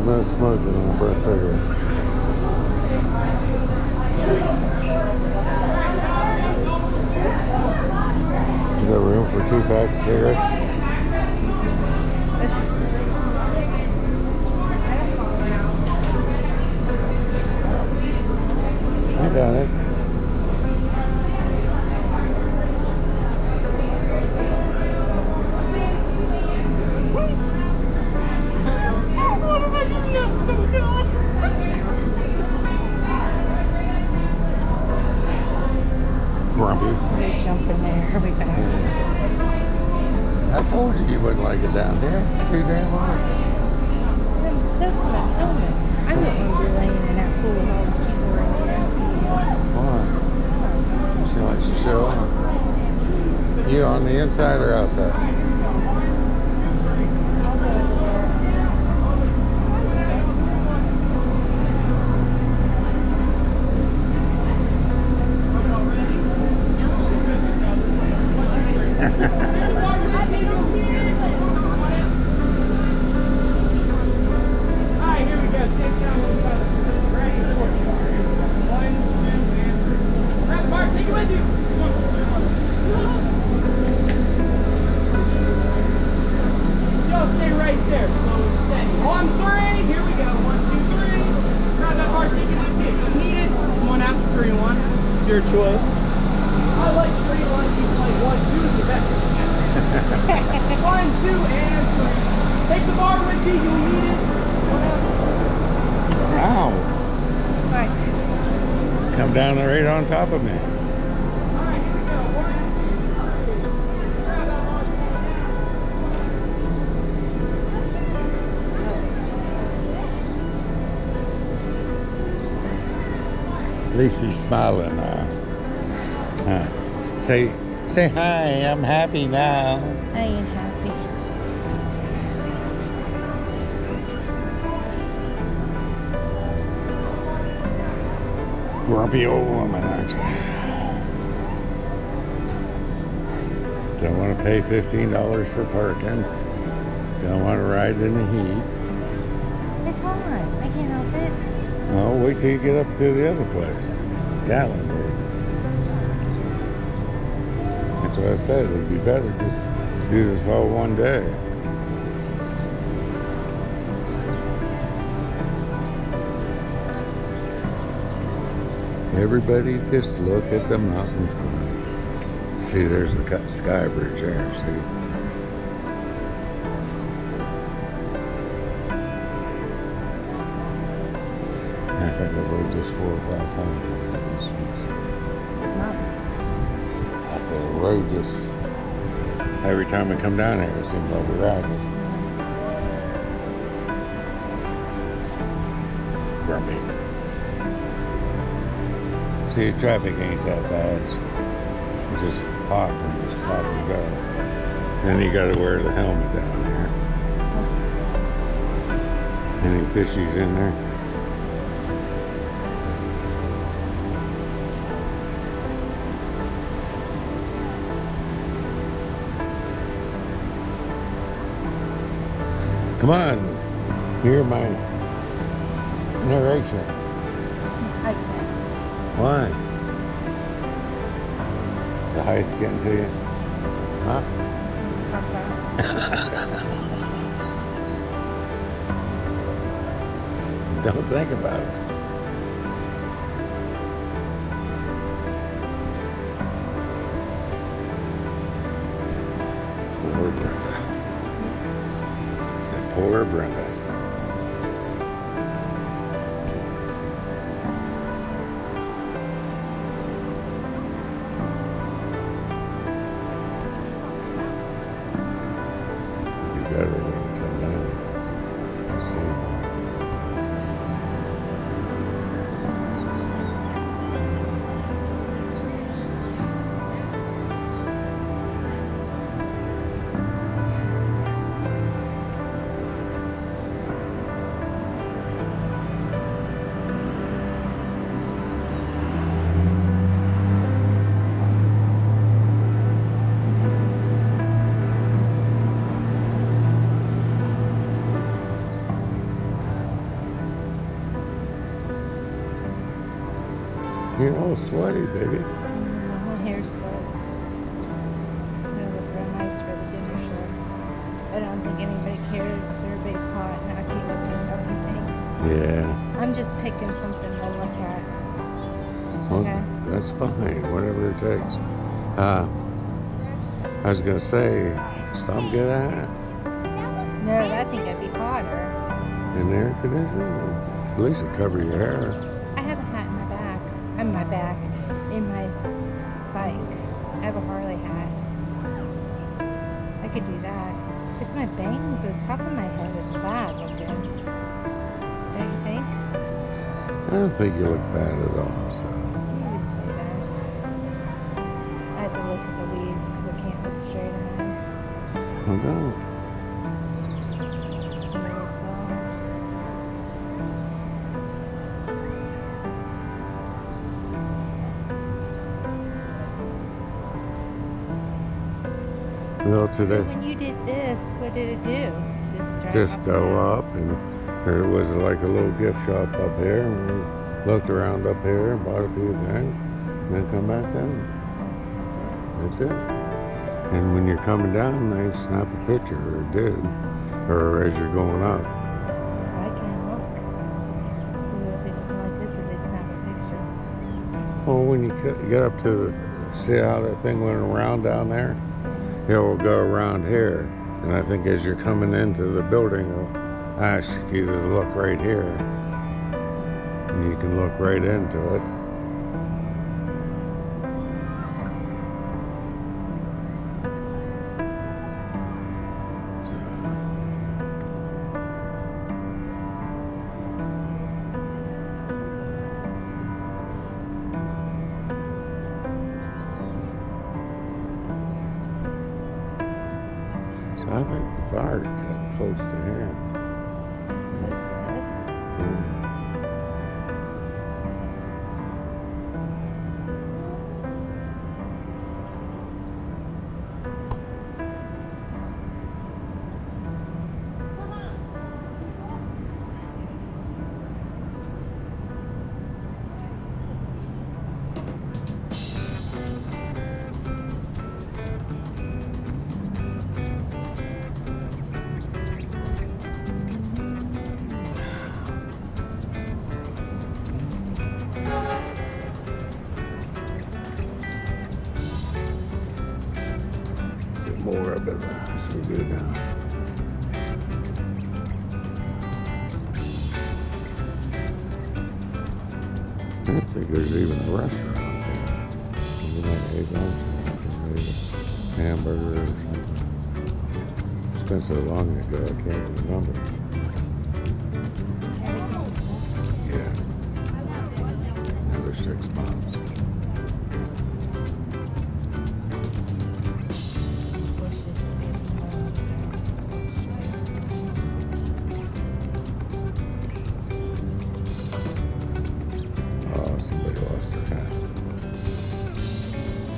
I'm not smoking on a breath cigarette. Is there room for 2 packs of cigarettes? I got it. Grumpy. We're jumping there. We back. I told you wouldn't like it down here. It's too damn hot. I'm so for my helmet. I wouldn't want to be laying in that pool with all these people right there. Why? She likes to show up. You on the inside or outside? Your choice. I like 3, 1, people like 1, 2 is the best. 1, 2, and 3. Take the bar with you, you'll need it. Ow. What? Come down right on top of me. Alright, here we go. 1, 2, 3. Grab that At least he's smiling now. Say hi, I'm happy now. I ain't happy. Grumpy old woman, aren't you? Don't want to pay $15 for parking. Don't want to ride in the heat. It's hot. I can't help it. Oh, wait till you get up to the other place, Gatlinburg. That's what I said. It'd be better just do this all one day. Everybody just look at the mountains. See, there's the sky bridge there. See. I think I rode this 4 or 5 times. It's not. I said I rode this every time I come down here. It seems like we're riding. Grumpy. See, the traffic ain't that bad. It's just hot and just stop and go. Then you got to wear the helmet down there. Any fishies in there? Come on, hear my narration. I can't. Why? The height's getting to you? Huh? Talk about it. Don't think about it. Poor Brenda. I said, poor Brenda. It'd be better when you come down. See. You're all sweaty, baby. My hair's soaked. It'll look real nice for the dinner show. I don't think anybody cares. Everybody's hot and I keep looking at anything. Yeah. I'm just picking something to look at. Well, Okay. that's fine. Whatever it takes. I was gonna say, stop and get a hat. No, I think that'd be hotter. In the air conditioner. At least it cover your hair. I have a hat in my back. In my back. In my bike. I have a Harley hat. I could do that. It's my bangs at the top of my head that's bad looking. Don't you think? I don't think you look bad at all. So. You would say that. I have to look at the weeds because I can't look straight ahead. Oh no. It's more flowers. Well, So today. when you did this, what did it do? Just drive Just up go there? up, and there was like a little gift shop up here, and we looked around up here and bought a few things, and then come back down. That's it. That's it. And when you're coming down, they snap a picture, or do, or as you're going up. I can't look. So it'll be looking like this if they snap a picture. Well, when you get up to the, see how that thing went around down there? It will go around here, and I think as you're coming into the building, it'll ask you to look right here, and you can look right into it. So I think the fire got close to here. Close to this. Yeah. Get more of it as we go down. I think there's even a restaurant there. You might eat lunch or maybe a hamburger or something. It's been so long ago I can't remember.